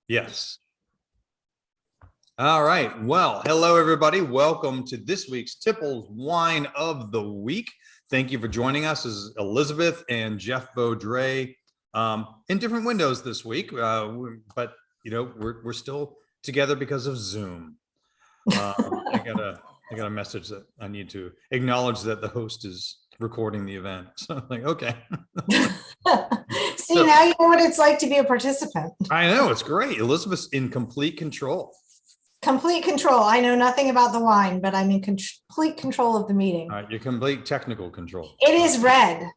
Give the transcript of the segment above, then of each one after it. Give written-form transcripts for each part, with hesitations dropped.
Yes. All right. Well, hello, everybody. Welcome to this week's Tipple's Wine of the Week. Thank you for joining us as Elizabeth and Jeff Beaudre in different windows this week. But, you know, we're still together because of Zoom. I got a message that I need to acknowledge that the host is recording the event. So I'm like, okay. See, now you know what it's like to be a participant. I know, it's great. Elizabeth's in complete control. Complete control. I know nothing about the wine, but I'm in complete control of the meeting. All right, your complete technical control. It is red.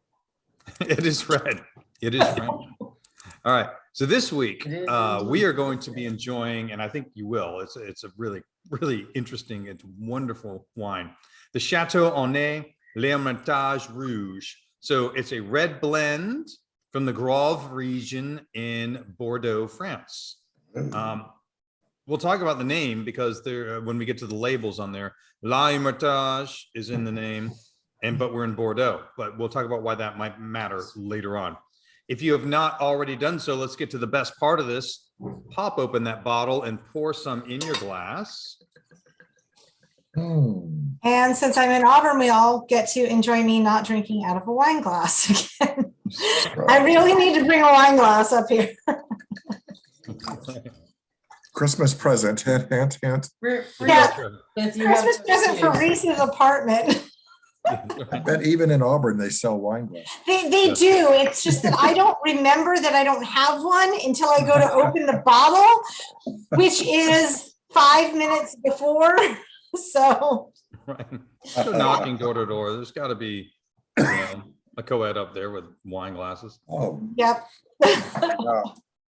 It is red. It is red. All right. So this week we are going to be enjoying, and I think you will. It's a really interesting, it's wonderful wine. The Chateau Honnay L'Hermitage Rouge. So it's a red blend from the Grave region in Bordeaux, France. We'll talk about the name because there, when we get to the labels on there, L'Hermitage is in the name, but we're in Bordeaux. But we'll talk about why that might matter later on. If you have not already done so, let's get to the best part of this. Pop open that bottle and pour some in your glass. And since I'm in Auburn, we all get to enjoy me not drinking out of a wine glass again. I really need to bring a wine glass up here. Christmas present, hint, hint, hint. Yeah, Christmas present for Reese's apartment. I bet even in Auburn, they sell wine glasses. They do. It's just that I don't remember that I don't have one until I go to open the bottle, which is 5 minutes before. So, Right. So knocking door to door, there's got to be a co-ed up there with wine glasses. Oh, yep.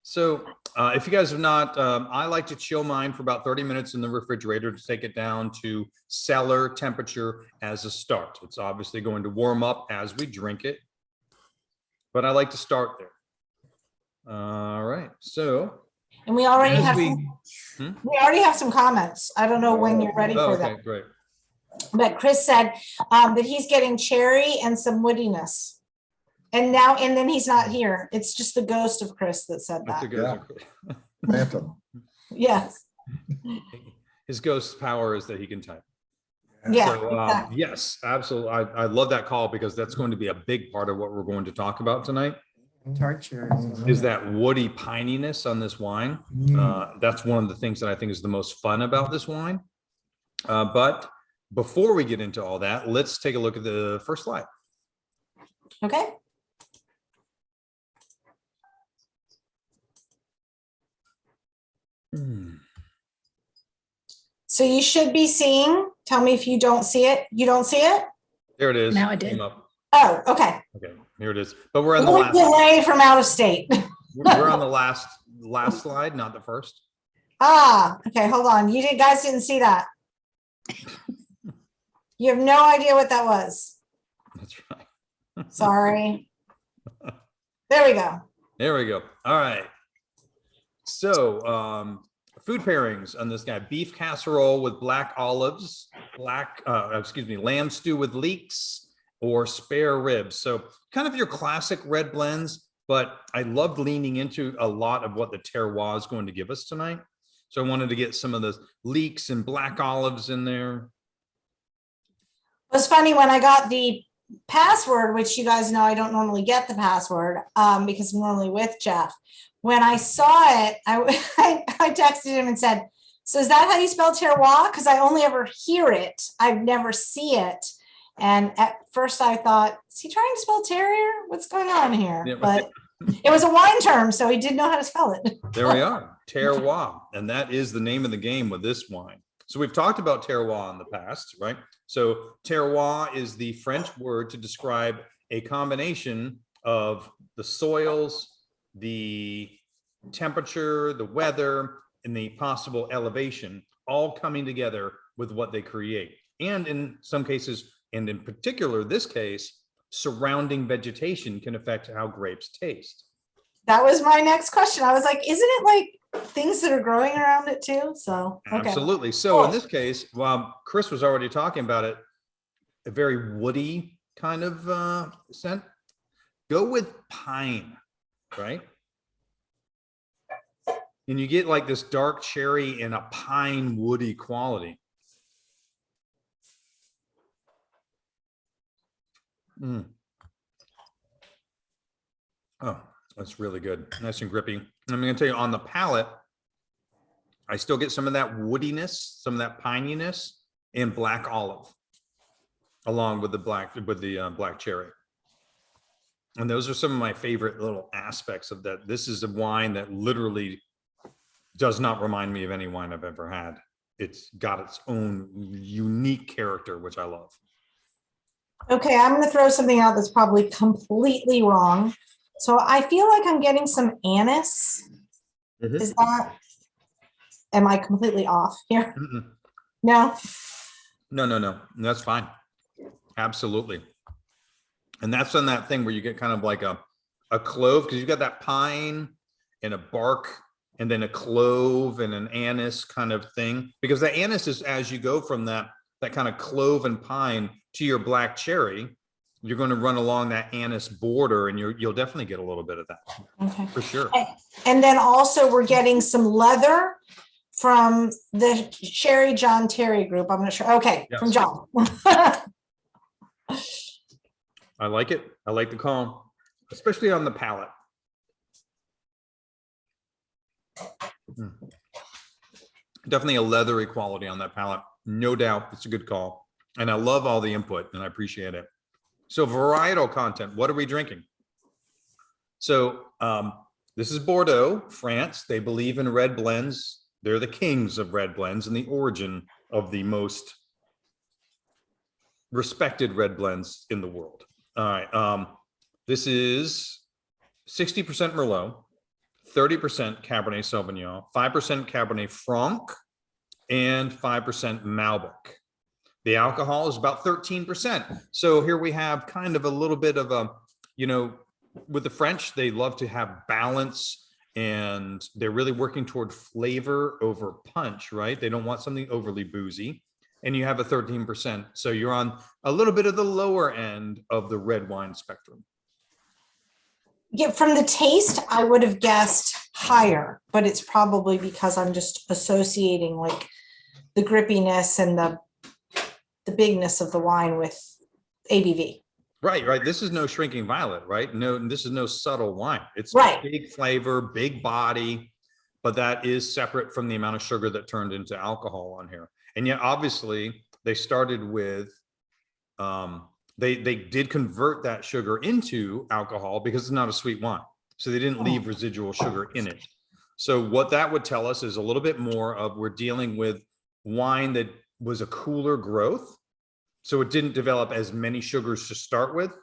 So if you guys have not, I like to chill mine for about 30 minutes in the refrigerator to take it down to cellar temperature as a start. It's obviously going to warm up as we drink it, but I like to start there. All right. So, and we already have some comments. I don't know when you're ready for that. Okay, great. But Chris said that he's getting cherry and some woodiness. And then he's not here. It's just the ghost of Chris that said that. yeah. Phantom. Yes. His ghost power is that he can type. Yeah. So, exactly. yes, absolutely. I love that call because that's going to be a big part of what we're going to talk about tonight. Is that woody pininess on this wine. That's one of the things that I think is the most fun about this wine. But before we get into all that, let's take a look at the first slide. Okay. So you should be seeing, tell me if you don't see it. You don't see it? There it is. Now I did. Oh, okay. Okay, here it is. But we're on the Little last delay from out of state. we're on the last slide, not the first. Okay, hold on. You guys didn't see that. You have no idea what that was. That's right. Sorry. There we go. There we go. All right. So food pairings on this guy: beef casserole with black olives, lamb stew with leeks, or spare ribs. So kind of your classic red blends, but I loved leaning into a lot of what the terroir is going to give us tonight. So I wanted to get some of the leeks and black olives in there. It was funny when I got the password, which you guys know I don't normally get the password because I'm normally with Jeff. When I saw it, I texted him and said, so is that how you spell terroir? Because I only ever hear it. I've never see it. And at first I thought, is he trying to spell terrier? What's going on here? Yeah. But it was a wine term, so he did know how to spell it. There we are, terroir. And that is the name of the game with this wine. So we've talked about terroir in the past, right? So terroir is the French word to describe a combination of the soils, the temperature, the weather, and the possible elevation, all coming together with what they create. And in some cases, and in particular this case, surrounding vegetation can affect how grapes taste. That was my next question. I was like, isn't it like things that are growing around it too? So okay. Absolutely. So in this case, while Chris was already talking about it, a very woody kind of scent, go with pine, right? and you get like this dark cherry and a pine woody quality. Mm. Oh, that's really good. Nice and grippy. I'm going to tell you, on the palate, I still get some of that woodiness, some of that pininess, and black olive, along with the black cherry. And those are some of my favorite little aspects of that. This is a wine that literally does not remind me of any wine I've ever had. It's got its own unique character, which I love. Okay, I'm going to throw something out that's probably completely wrong. So I feel like I'm getting some anise. Mhm. Is that, am I completely off here? Mm-mm. No? No. That's fine. Absolutely. And that's on that thing where you get kind of like a clove, because you've got that pine and a bark and then a clove and an anise kind of thing. Because the anise is, as you go from that kind of clove and pine to your black cherry, you're going to run along that anise border, and you'll definitely get a little bit of that. Okay. For sure. And then also we're getting some leather from the Sherry John Terry group. I'm not sure. Okay, Yes. from John. I like it. I like the call, especially on the palate. Definitely a leathery quality on that palate. No doubt. It's a good call. And I love all the input, and I appreciate it. So varietal content, what are we drinking? So this is Bordeaux, France. They believe in red blends. They're the kings of red blends and the origin of the most respected red blends in the world. All right. This is 60% Merlot, 30% Cabernet Sauvignon, 5% Cabernet Franc, and 5% Malbec. The alcohol is about 13%. So here we have kind of a little bit of a, with the French, they love to have balance, and they're really working toward flavor over punch, right? They don't want something overly boozy. And you have a 13%. So you're on a little bit of the lower end of the red wine spectrum. Yeah, from the taste, I would have guessed higher, but it's probably because I'm just associating like the grippiness and the bigness of the wine with ABV. Right. This is no shrinking violet, right? No, this is no subtle wine. It's right. Big flavor, big body, but that is separate from the amount of sugar that turned into alcohol on here. And yet, obviously, they started with, they did convert that sugar into alcohol because it's not a sweet wine. So they didn't leave residual sugar in it. So what that would tell us is a little bit more of, we're dealing with wine that was a cooler growth. So it didn't develop as many sugars to start with.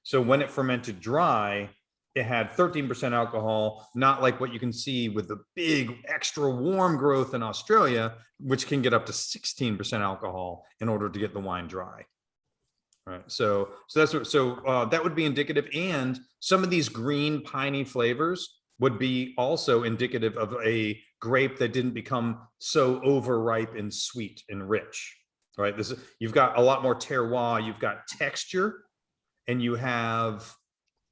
So when it fermented dry, it had 13% alcohol, not like what you can see with the big extra warm growth in Australia, which can get up to 16% alcohol in order to get the wine dry. Right. So that's what, that would be indicative. And some of these green piney flavors would be also indicative of a grape that didn't become so overripe and sweet and rich. Right. You've got a lot more terroir, you've got texture, and you have,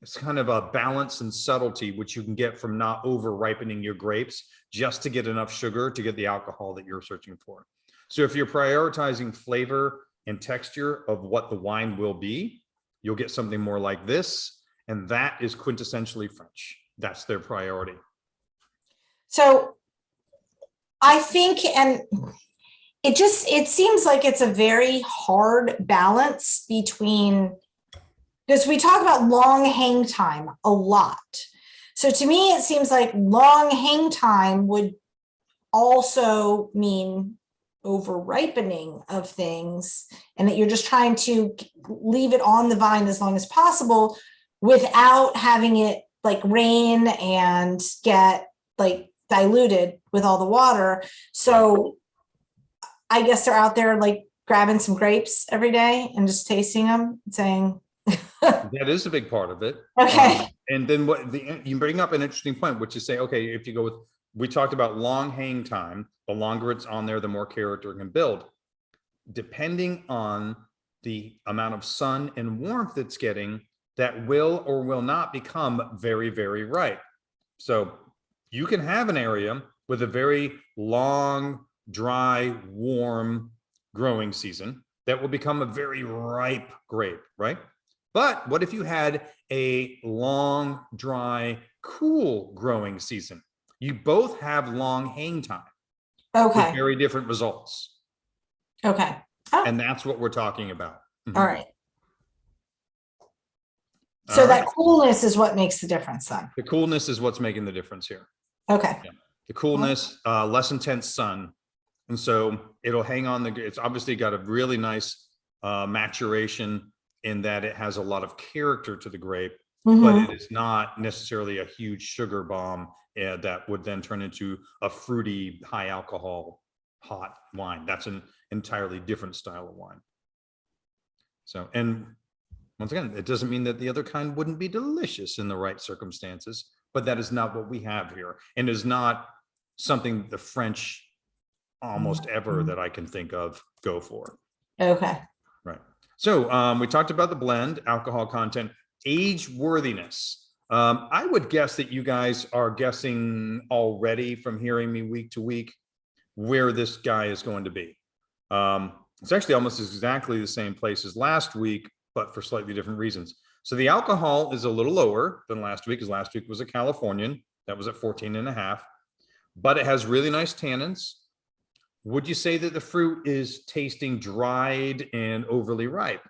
it's kind of a balance and subtlety, which you can get from not over ripening your grapes just to get enough sugar to get the alcohol that you're searching for. So if you're prioritizing flavor and texture of what the wine will be, you'll get something more like this. And that is quintessentially French. That's their priority. So I think, and it seems like it's a very hard balance between, because we talk about long hang time a lot. So to me, it seems like long hang time would also mean over ripening of things, and that you're just trying to leave it on the vine as long as possible without having it like rain and get like diluted with all the water. So I guess they're out there like grabbing some grapes every day and just tasting them and saying, that is a big part of it. Okay. And then you bring up an interesting point, which is say, okay, if you go with, we talked about long hang time, the longer it's on there, the more character it can build. Depending on the amount of sun and warmth it's getting, that will or will not become very, very ripe. So you can have an area with a very long, dry, warm growing season that will become a very ripe grape, right? But what if you had a long, dry, cool growing season? You both have long hang time with Okay, very different results. okay. Oh, And that's what we're talking about. Mhm. all right. So All that right. coolness is what makes the difference then. The coolness is what's making the difference here. Okay, The coolness, less intense sun. And so it'll hang on it's obviously got a really nice maturation in that it has a lot of character to the grape, but Mhm. it is not necessarily a huge sugar bomb that would then turn into a fruity, high alcohol, hot wine. That's an entirely different style of wine. So, and once again, it doesn't mean that the other kind wouldn't be delicious in the right circumstances, but that is not what we have here, and is not something the French almost ever that I can think of go for. Okay. Right. So we talked about the blend, alcohol content, age worthiness. I would guess that you guys are guessing already from hearing me week to week where this guy is going to be. It's actually almost exactly the same place as last week, but for slightly different reasons. So the alcohol is a little lower than last week, because last week was a Californian that was at 14.5, but it has really nice tannins. Would you say that the fruit is tasting dried and overly ripe?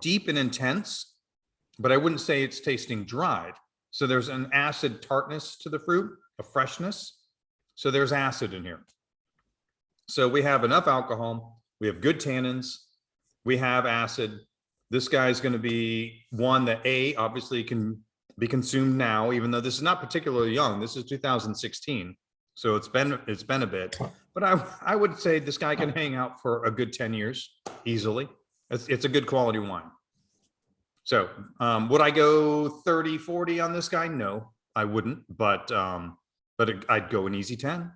Deep and intense, but I wouldn't say it's tasting dried. So there's an acid tartness to the fruit, a freshness. So there's acid in here. So we have enough alcohol, we have good tannins, we have acid. This guy's going to be one that obviously can be consumed now, even though this is not particularly young. This is 2016, so it's been a bit. But I would say this guy can hang out for a good 10 years easily. It's a good quality wine. So would I go 30, 40 on this guy? No, I wouldn't. But I'd go an easy 10.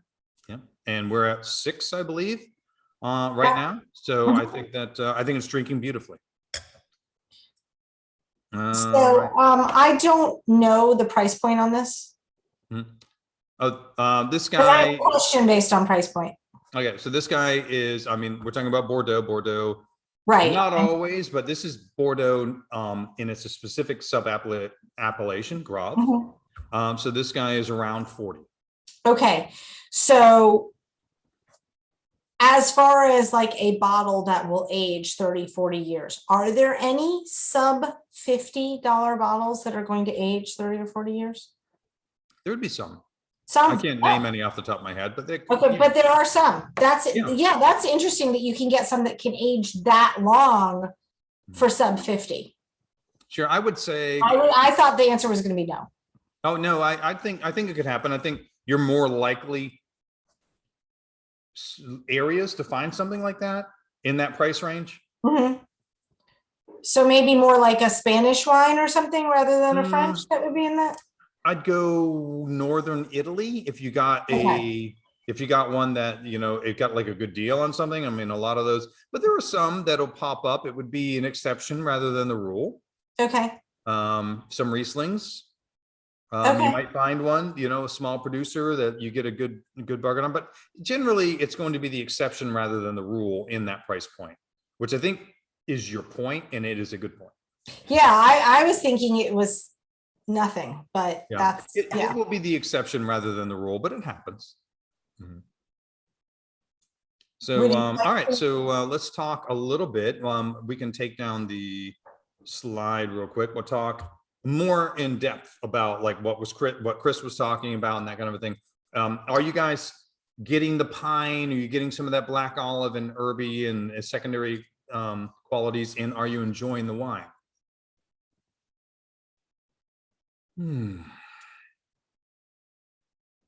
Yeah, and we're at 6, I believe, right now. So I think it's drinking beautifully. So I don't know the price point on this. This 'Cause I have guy. a question based on price point. Okay, so this guy is, I mean, we're talking about Bordeaux, Right. not always, but this is Bordeaux, and it's a specific appellation, Grave. Mhm. So this guy is around 40. Okay, so as far as like a bottle that will age 30, 40 years, are there any sub $50 bottles that are going to age 30 or 40 years? There would be some. Some. I can't name any off the top of my head, but they. Okay, Yeah. but there are some. That's Yeah. yeah, that's interesting that you can get some that can age that long for sub 50. Sure, I would say. I thought the answer was going to be no. Oh no, I think it could happen. I think you're more likely areas to find something like that in that price range. Mhm. So maybe more like a Spanish wine or something rather than a French that would be in that. I'd go northern Italy if you got one that, it got like a good deal on something. I mean, a lot of those, but there are some that'll pop up. It would be an exception rather than the rule. Okay. Some Rieslings. Okay. You might find one, a small producer that you get a good bargain on, but generally it's going to be the exception rather than the rule in that price point, which I think is your point, and it is a good point. Yeah, I was thinking it was nothing, but it will be the exception rather than the rule, but it happens. Mm-hmm. So all right, so let's talk a little bit. We can take down the slide real quick. We'll talk more in depth about like what Chris was talking about and that kind of a thing. Are you guys getting the pine? Are you getting some of that black olive and herby and secondary qualities? And are you enjoying the wine?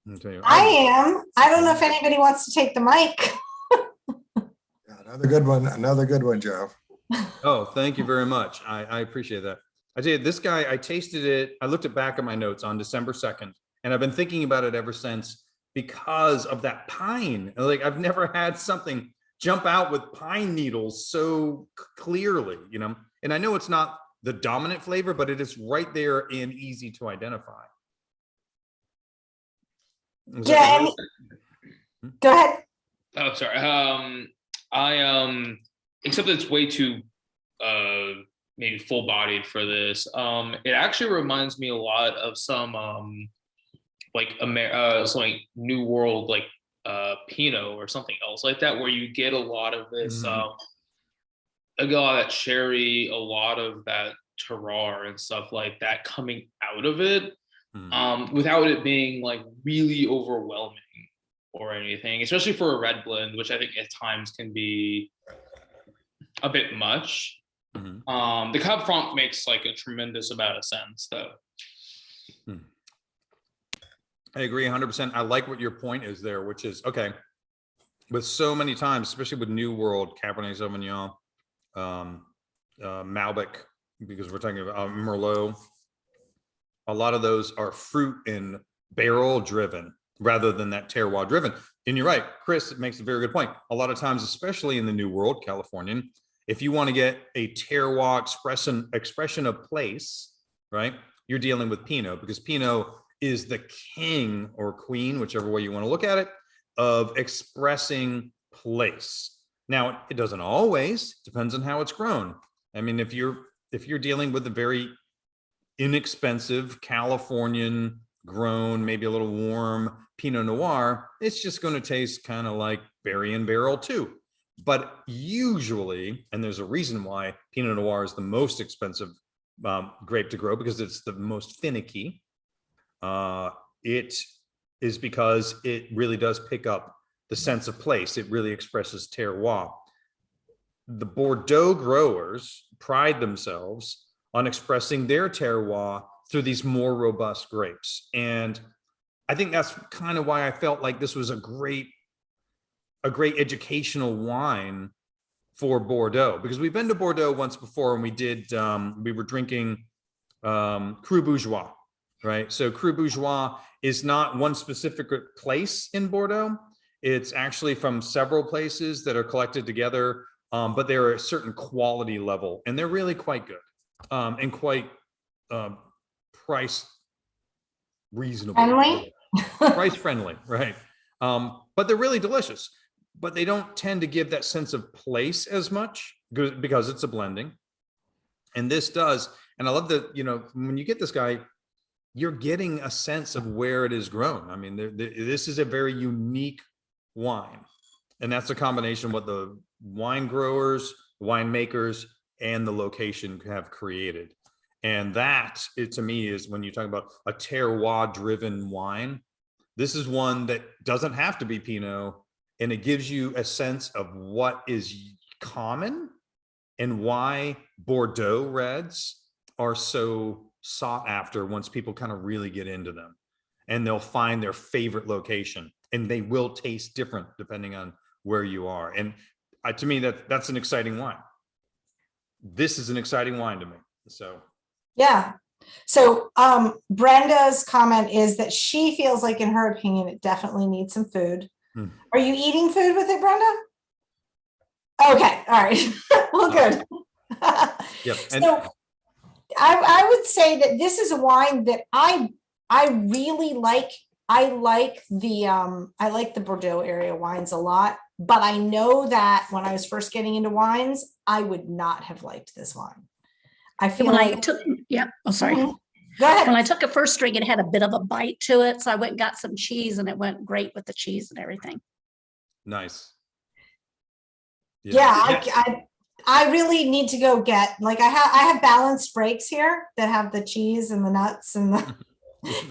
I'll tell you, I am. I don't know if anybody wants to take the mic. Yeah, another good one, Jeff. Oh, thank you very much. I appreciate that. I tell you, this guy, I tasted it. I looked back at my notes on December 2nd, and I've been thinking about it ever since because of that pine. Like I've never had something jump out with pine needles so clearly, and I know it's not the dominant flavor, but it is right there and easy to identify. Yeah, go ahead. Oh, sorry. Except that it's way too maybe full bodied for this. It actually reminds me a lot of some like something New World, like Pinot or something else like that, where you get a lot of this, a lot of that cherry, a lot of that terroir and stuff like that coming out of it, without it being like really overwhelming or anything, especially for a red blend, which I think at times can be a bit much. The Cab Franc makes like a tremendous amount of sense, though. I agree 100%. I like what your point is there, which is, okay, with so many times, especially with New World, Cabernet Sauvignon, Malbec, because we're talking about Merlot, a lot of those are fruit and barrel driven rather than that terroir driven. And you're right, Chris makes a very good point. A lot of times, especially in the New World, Californian, if you want to get a terroir expression of place, right, you're dealing with Pinot, because Pinot is the king or queen, whichever way you want to look at it, of expressing place. Now, it doesn't always, depends on how it's grown. I mean, if you're dealing with a very inexpensive Californian grown, maybe a little warm Pinot Noir, it's just going to taste kind of like berry and barrel too. But usually, and there's a reason why Pinot Noir is the most expensive grape to grow, because it's the most finicky. It is because it really does pick up the sense of place. It really expresses terroir. The Bordeaux growers pride themselves on expressing their terroir through these more robust grapes. And I think that's kind of why I felt like this was a great educational wine for Bordeaux, because we've been to Bordeaux once before, and we were drinking Cru Bourgeois, right? So Cru Bourgeois is not one specific place in Bordeaux. It's actually from several places that are collected together, but they're a certain quality level, and they're really quite good and quite price reasonable. Friendly? Price friendly, right? But they're really delicious, but they don't tend to give that sense of place as much because it's a blending. And this does. And I love that, when you get this guy, you're getting a sense of where it is grown. I mean, this is a very unique wine. And that's a combination of what the wine growers, winemakers, and the location have created. And that, to me, is when you talk about a terroir-driven wine, this is one that doesn't have to be Pinot, and it gives you a sense of what is common and why Bordeaux reds are so sought after once people kind of really get into them. And they'll find their favorite location, and they will taste different depending on where you are. And to me, that's an exciting wine. This is an exciting wine to me. So yeah. So Brenda's comment is that she feels like, in her opinion, it definitely needs some food. Are you eating food with it, Brenda? Okay, all right. Well, good. Yep. So I would say that this is a wine that I really like. I like the Bordeaux area wines a lot, but I know that when I was first getting into wines, I would not have liked this wine. I feel when like I took, oh, sorry. Go ahead. When I took a first drink, it had a bit of a bite to it. So I went and got some cheese, and it went great with the cheese and everything. Nice. Yeah, I really need to go get, like, I have balanced breaks here that have the cheese and the nuts and the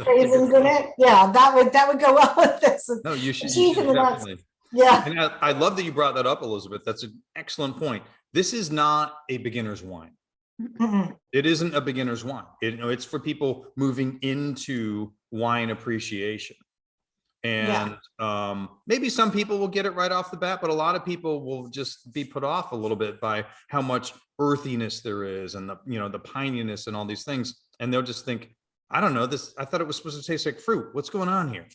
raisins in it. Yeah, that would go well with this. No, you should. Cheese and the nuts. Yeah. And I love that you brought that up, Elizabeth. That's an excellent point. This is not a beginner's wine. It isn't a beginner's wine. It's for people moving into wine appreciation. And maybe some people will get it right off the bat, but a lot of people will just be put off a little bit by how much earthiness there is, and the pininess and all these things. And they'll just think, I don't know, I thought it was supposed to taste like fruit. What's going on here?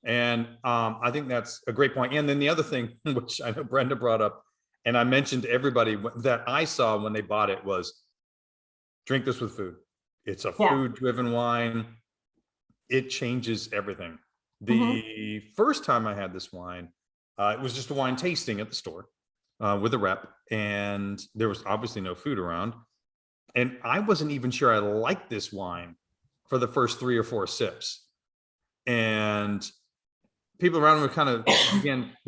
And I think that's a great point. And then the other thing, which I know Brenda brought up, and I mentioned to everybody that I saw when they bought it, was drink this with food. It's a Yeah. food driven wine. It changes everything. The Mm-hmm. first time I had this wine, it was just a wine tasting at the store with a rep, and there was obviously no food around. And I wasn't even sure I liked this wine for the first 3 or 4 sips. And people around me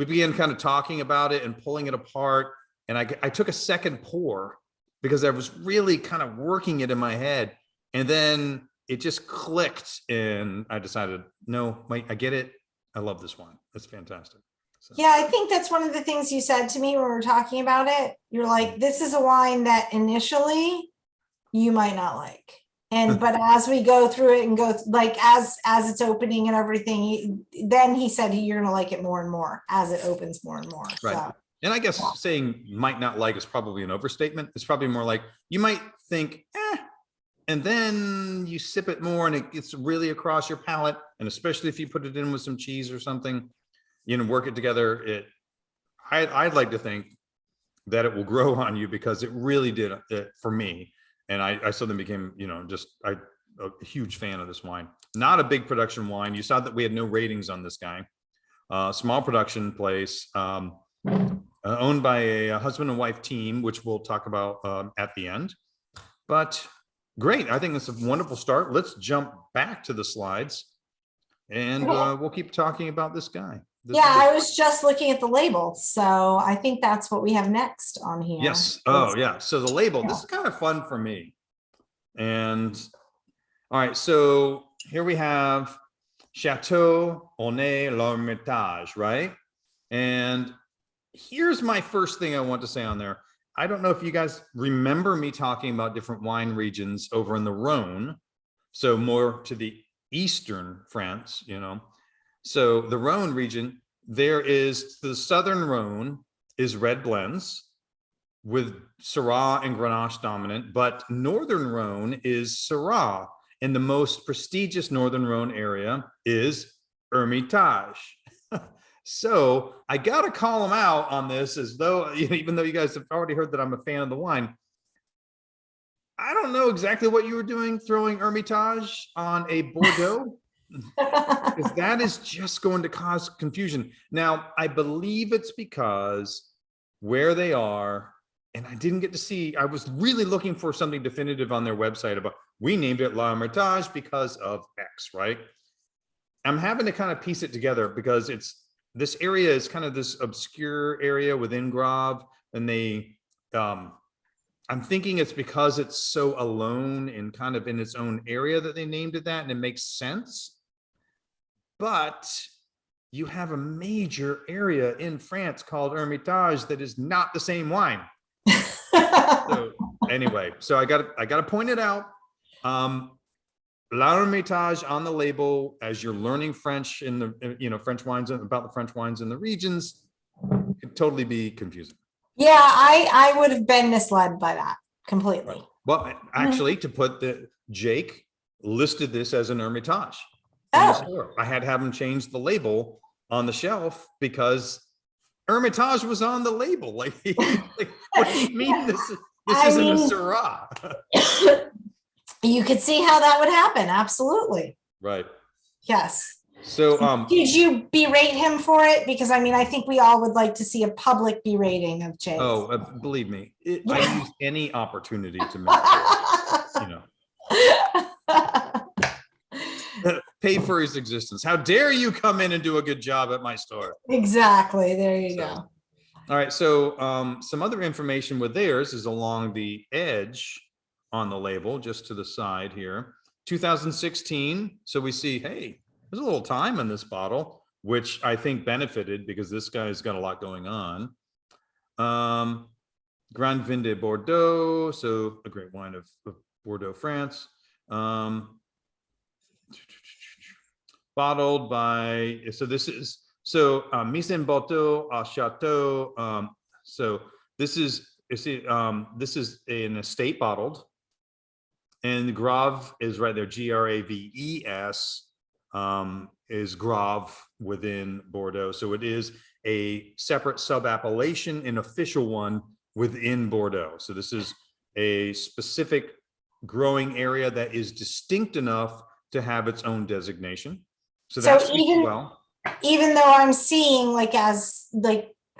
began kind of talking about it and pulling it apart. And I took a second pour because I was really kind of working it in my head. And then it just clicked and I decided, no, wait, I get it. I love this wine. It's fantastic. So, Yeah, I think that's one of the things you said to me when we were talking about it. You're like, this is a wine that initially you might not like. And but as we go through it and go like as it's opening and everything, then he said you're gonna like it more and more as it opens more and more. right. So And I guess saying might not like is probably an overstatement. It's probably more like you might think, and then you sip it more and it gets really across your palate. And especially if you put it in with some cheese or something, work it together. I'd like to think that it will grow on you because it really did for me. And I suddenly became, a huge fan of this wine. Not a big production wine. You saw that we had no ratings on this guy. Small production place, owned by a husband and wife team, which we'll talk about at the end. But great. I think it's a wonderful start. Let's jump back to the slides and we'll keep talking about this guy. I was just looking at the label. So I think that's what we have next on here. Yes. Oh, yeah. So the label, this is kind of fun for me. And all right. So here we have Chateau Aulnay-l'Hermitage, right? And here's my first thing I want to say on there. I don't know if you guys remember me talking about different wine regions over in the Rhone. So more to the eastern France, So the Rhone region, there is the southern Rhone is red blends with Syrah and Grenache dominant, but northern Rhone is Syrah, and the most prestigious northern Rhone area is Hermitage. So I got to call them out on this as though, even though you guys have already heard that I'm a fan of the wine, I don't know exactly what you were doing throwing Hermitage on a Bordeaux. Because that is just going to cause confusion. Now, I believe it's because where they are, and I didn't get to see, I was really looking for something definitive on their website about, we named it La Hermitage because of X, right? I'm having to kind of piece it together because this area is kind of this obscure area within Grave, and I'm thinking it's because it's so alone and kind of in its own area that they named it that, and it makes sense. But you have a major area in France called Hermitage that is not the same wine. So anyway, so I got to point it out. La Hermitage on the label, as you're learning French in the French wines, about the French wines in the regions, could totally be confusing. Yeah, I would have been misled by that completely. Right. Well, actually, to put Jake listed this as an Hermitage. Oh. I had to have him change the label on the shelf because Hermitage was on the label. Like what do you mean this isn't a Syrah? You could see how that would happen. Absolutely. Right. Yes. So did you berate him for it? Because I think we all would like to see a public berating of Jake. Oh, believe me, I use any opportunity to make pay for his existence. How dare you come in and do a good job at my store? Exactly. There you go. All right. So some other information with theirs is along the edge on the label, just to the side here. 2016. So we see, hey, there's a little time in this bottle, which I think benefited because this guy's got a lot going on. Grand Vin de Bordeaux. So a great wine of Bordeaux, France. Bottled by, this is mise en bottle à Chateau. So this is an estate bottled, and the Grave is right there. Graves is Grave within Bordeaux. So it is a separate sub-appellation, an official one within Bordeaux. So this is a specific growing area that is distinct enough to have its own designation. So So that's even though I'm seeing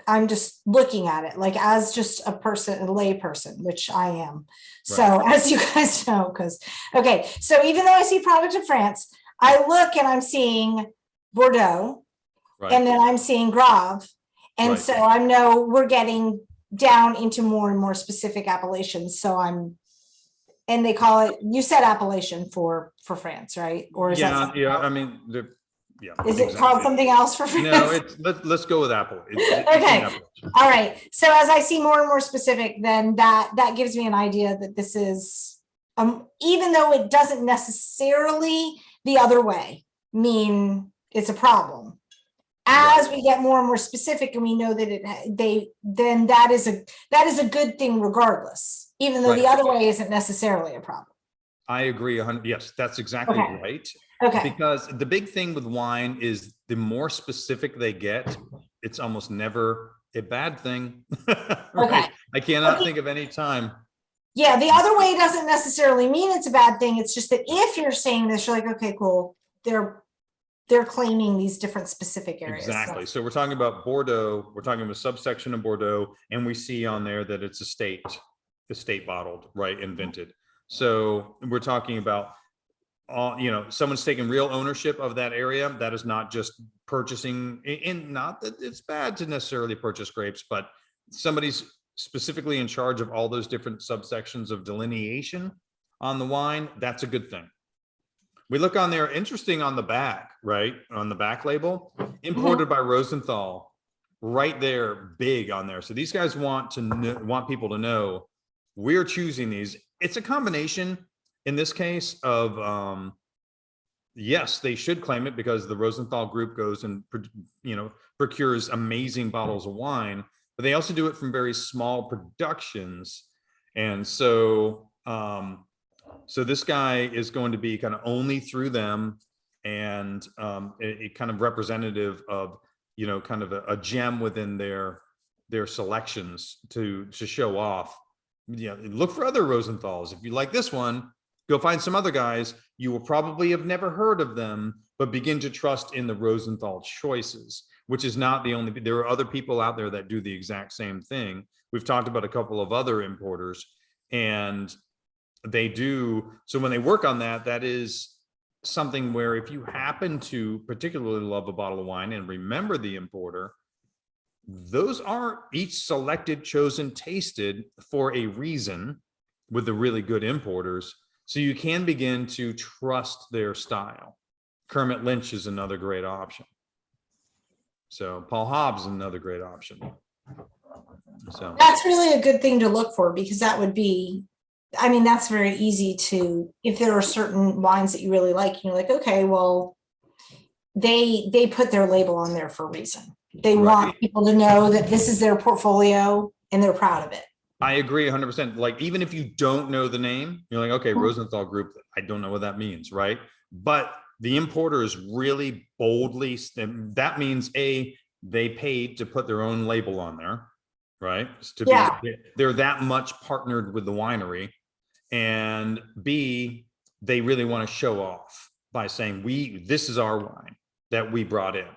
I'm just looking at it like as just a person, a lay person, which I am. So as you guys know, okay. So even though I see product of France, I look and I'm seeing Bordeaux, and then I'm seeing Grave. And so I know we're getting down into more and more specific appellations. So and they call it, you said appellation for France, right? Or is that something else? I mean, is it called something else for France? No, let's go with Apple. Okay. All right. So as I see more and more specific, then that gives me an idea that this is, even though it doesn't necessarily the other way mean it's a problem. As we get more and more specific, and we know that then that is a good thing regardless, even though the other way isn't necessarily a problem. I agree 100. Yes, that's exactly right. Okay. Because the big thing with wine is the more specific they get, it's almost never a bad thing. Right? I cannot think of any time. Yeah, the other way doesn't necessarily mean it's a bad thing. It's just that if you're saying this, you're like, okay, cool. They're claiming these different specific areas. Exactly. So we're talking about Bordeaux. We're talking about a subsection of Bordeaux, and we see on there that it's estate bottled, right, and vinted. So we're talking about someone's taking real ownership of that area. That is not just purchasing, and not that it's bad to necessarily purchase grapes, but somebody's specifically in charge of all those different subsections of delineation on the wine. That's a good thing. We look on there, interesting on the back, right? On the back label, imported by Rosenthal, right there, big on there. So these guys want people to know we're choosing these. It's a combination in this case of, yes, they should claim it because the Rosenthal group goes and, procures amazing bottles of wine, but they also do it from very small productions. And so, so this guy is going to be kind of only through them, and it kind of representative of, kind of a gem within their selections to show off. Look for other Rosenthals. If you like this one, go find some other guys. You will probably have never heard of them, but begin to trust in the Rosenthal choices, which is not the only. There are other people out there that do the exact same thing. We've talked about a couple of other importers, and they do. So when they work on that, that is something where if you happen to particularly love a bottle of wine and remember the importer, those are each selected, chosen, tasted for a reason with the really good importers. So you can begin to trust their style. Kermit Lynch is another great option. So Paul Hobbs is another great option. So that's really a good thing to look for, because that would be, I mean, that's very easy to, if there are certain wines that you really like, and you're like, okay, well, they put their label on there for a reason. They want people to know that this is their portfolio and they're proud of it. I agree 100%. Like, even if you don't know the name, you're like, okay, Rosenthal Group, I don't know what that means, right? But the importer is really boldly, that means they paid to put their own label on there, right? They're that much partnered with the winery, and B, they really want to show off by saying, this is our wine that we brought in.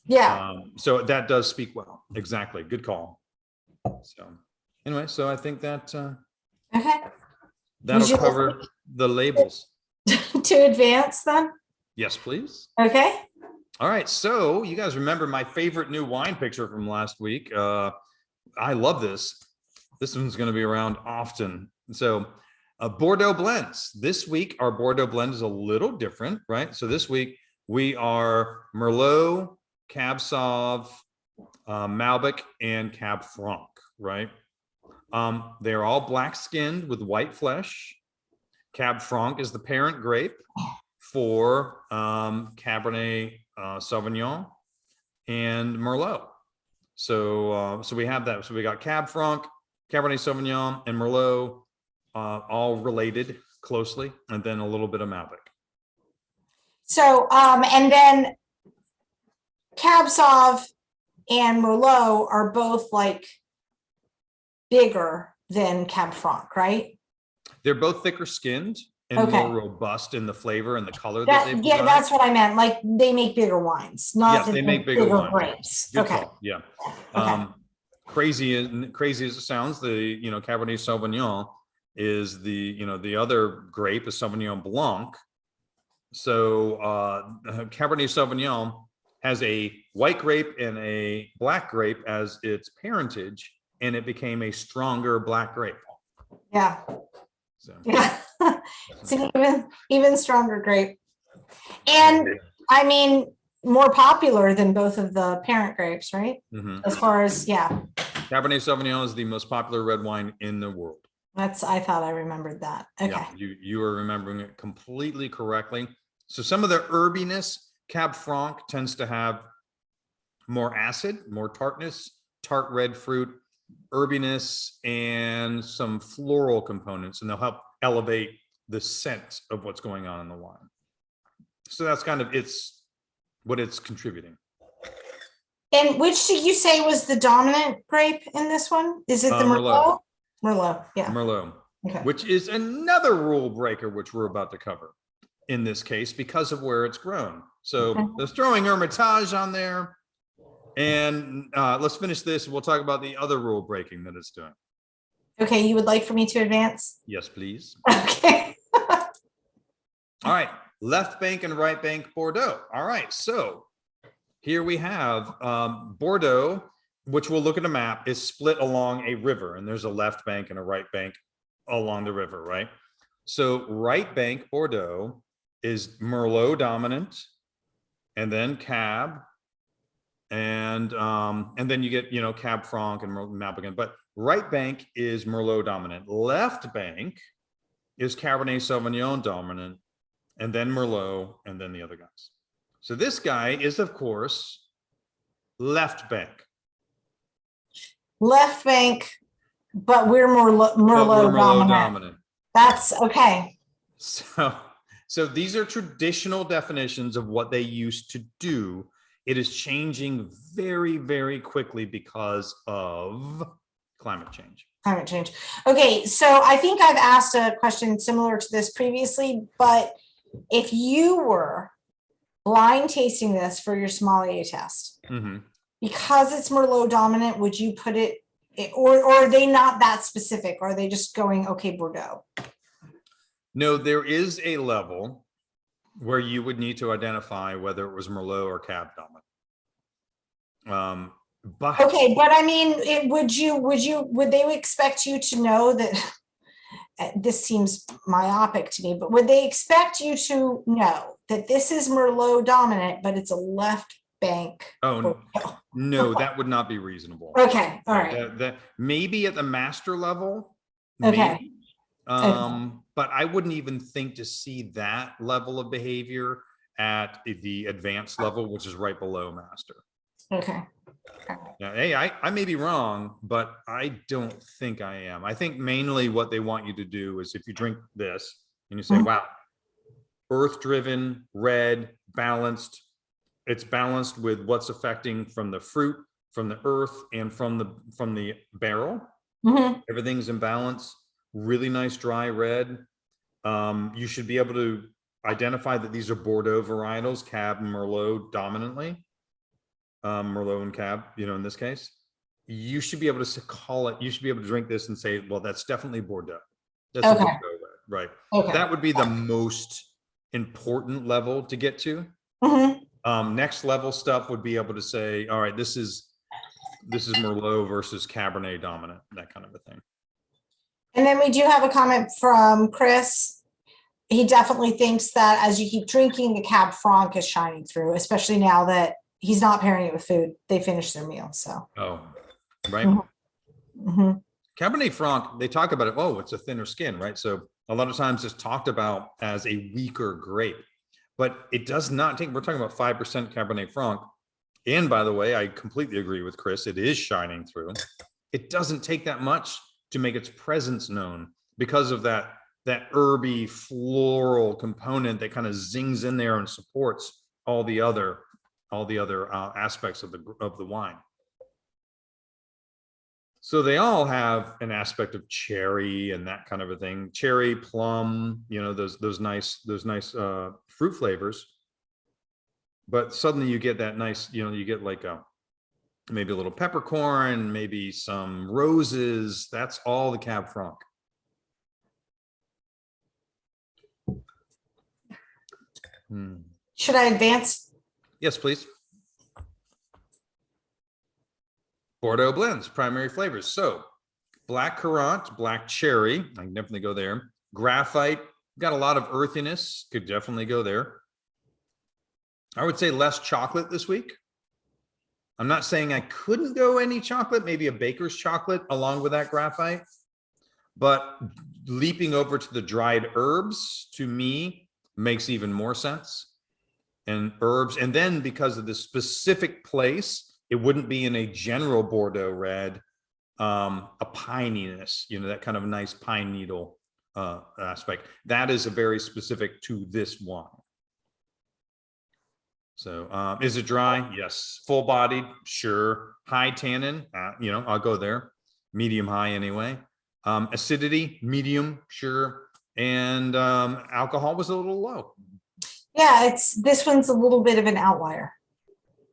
Yeah. So that does speak well. Exactly. Good call. So anyway, so I think that that'll cover the labels. To advance then? Yes, please. Okay. All right. So you guys remember my favorite new wine picture from last week. I love this. This one's going to be around often. So Bordeaux blends. This week, our Bordeaux blend is a little different, right? So this week we are Merlot, Cab Sauv, Malbec, and Cab Franc, right? They're all black skinned with white flesh. Cab Franc is the parent grape for Cabernet Sauvignon and Merlot. So we have that. So we got Cab Franc, Cabernet Sauvignon, and Merlot, all related closely, and then a little bit of Malbec. So, and then Cab Sauv and Merlot are both like bigger than Cab Franc, right? They're both thicker skinned and Okay. more robust in the flavor and the color that they Yeah, provide. that's what I meant. Like they make bigger wines, not Yes, that they they're make bigger wines. grapes. Good Okay. call. Yeah. Okay. Crazy as it sounds, the Cabernet Sauvignon is the other grape is Sauvignon Blanc. So Cabernet Sauvignon has a white grape and a black grape as its parentage, and it became a stronger black grape. Yeah. So Yeah. It's an even stronger grape. And I mean, more popular than both of the parent grapes, right? mhm. As far as, yeah, Cabernet Sauvignon is the most popular red wine in the world. I thought I remembered that. Okay. Yeah, you are remembering it completely correctly. So some of the herbiness, Cab Franc tends to have more acid, more tartness, tart red fruit, herbiness, and some floral components, and they'll help elevate the scent of what's going on in the wine. So that's kind of what it's contributing. And which did you say was the dominant grape in this one? Is it the Merlot? Merlot, yeah. Merlot, Okay. which is another rule breaker, which we're about to cover in this case because of where it's grown. So Okay. they're throwing Hermitage on there. And let's finish this. And we'll talk about the other rule breaking that it's doing. Okay, you would like for me to advance? Yes, please. Okay. All right. Left bank and right bank Bordeaux. All right. So here we have Bordeaux, which we'll look at a map, is split along a river. And there's a left bank and a right bank along the river, right? So right bank Bordeaux is Merlot dominant, and then Cab, and then you get Cab Franc and Merlot again. But right bank is Merlot dominant. Left bank is Cabernet Sauvignon dominant, and then Merlot, and then the other guys. So this guy is, of course, left bank. Left bank, but we're But Merlot, we're Merlot dominant. dominant. That's okay. So these are traditional definitions of what they used to do. It is changing very, very quickly because of climate change. Climate change. Okay, so I think I've asked a question similar to this previously, but if you were blind tasting this for your sommelier test, Mhm. because it's Merlot dominant, would you put it, or are they not that specific? Are they just going, okay, Bordeaux? No, there is a level where you would need to identify whether it was Merlot or Cab dominant. But Okay, but I mean, would they expect you to know that? This seems myopic to me, but would they expect you to know that this is Merlot dominant, but it's a left bank? oh no, that would not be reasonable. Okay, all right. That maybe at the master level, Okay. maybe. But I wouldn't even think to see that level of behavior at the advanced level, which is right below master. Okay. Now, hey, I may be wrong, but I don't think I am. I think mainly what they want you to do is if you drink this and you say, wow, earth-driven, red, balanced, it's balanced with what's affecting from the fruit, from the earth, and from the barrel. Mhm. Everything's in balance. Really nice dry red. You should be able to identify that these are Bordeaux varietals, Cab and Merlot dominantly. Merlot and Cab, in this case, you should be able to call it. You should be able to drink this and say, well, that's definitely Bordeaux. That's a Okay. Bordeaux red, right? Okay. That would be the most important level to get to. Mhm. Next level stuff would be able to say, all right, this is Merlot versus Cabernet dominant, that kind of a thing. And then we do have a comment from Chris. He definitely thinks that as you keep drinking, the Cab Franc is shining through, especially now that he's not pairing it with food. They finished their meal, so. Oh, right. Mhm. Cabernet Franc, they talk about it. Oh, it's a thinner skin, right? So a lot of times it's talked about as a weaker grape, but it does not take. We're talking about 5% Cabernet Franc, and by the way, I completely agree with Chris. It is shining through. It doesn't take that much to make its presence known because of that herby floral component that kind of zings in there and supports all the other aspects of the wine. So they all have an aspect of cherry and that kind of a thing. Cherry, plum, you know, those nice fruit flavors. But suddenly you get that nice, you know, you get like maybe a little peppercorn, maybe some roses. That's all the Cab Franc. Should I advance? Yes, please. Bordeaux blends, primary flavors. So black currant, black cherry, I can definitely go there. Graphite, got a lot of earthiness, could definitely go there. I would say less chocolate this week. I'm not saying I couldn't go any chocolate, maybe a baker's chocolate along with that graphite, but leaping over to the dried herbs to me makes even more sense. And herbs, and then because of the specific place, it wouldn't be in a general Bordeaux red, a pininess, you know, that kind of nice pine needle aspect. That is a very specific to this wine. So is it dry? Yes. Full bodied? Sure. High tannin? You know, I'll go there. Medium high anyway. Acidity? Medium? Sure. And alcohol was a little low. Yeah, this one's a little bit of an outlier.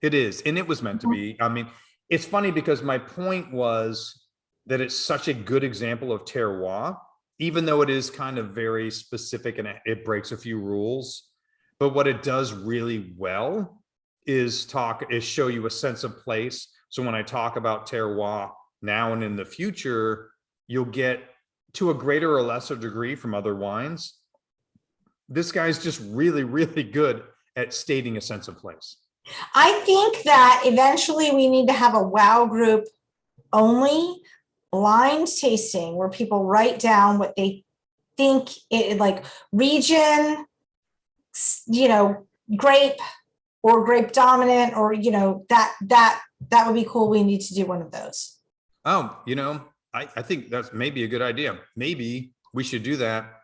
It is, and it was meant to be. I mean, it's funny because my point was that it's such a good example of terroir, even though it is kind of very specific and it breaks a few rules. But what it does really well is show you a sense of place. So when I talk about terroir now and in the future, you'll get to a greater or lesser degree from other wines. This guy's just really, really good at stating a sense of place. I think that eventually we need to have a wow group only blind tasting where people write down what they think it like region, you know, grape or grape dominant, or, you know, that would be cool. We need to do one of those. Oh, you know, I think that's maybe a good idea. Maybe we should do that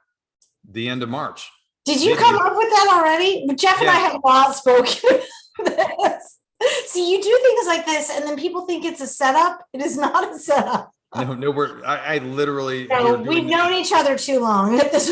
the end of March. Did you come up with that already? Jeff and I have not spoken this. See, you do things like this, and then people think it's a setup. It is not a setup. No, I literally. No, we've known each other too long at this.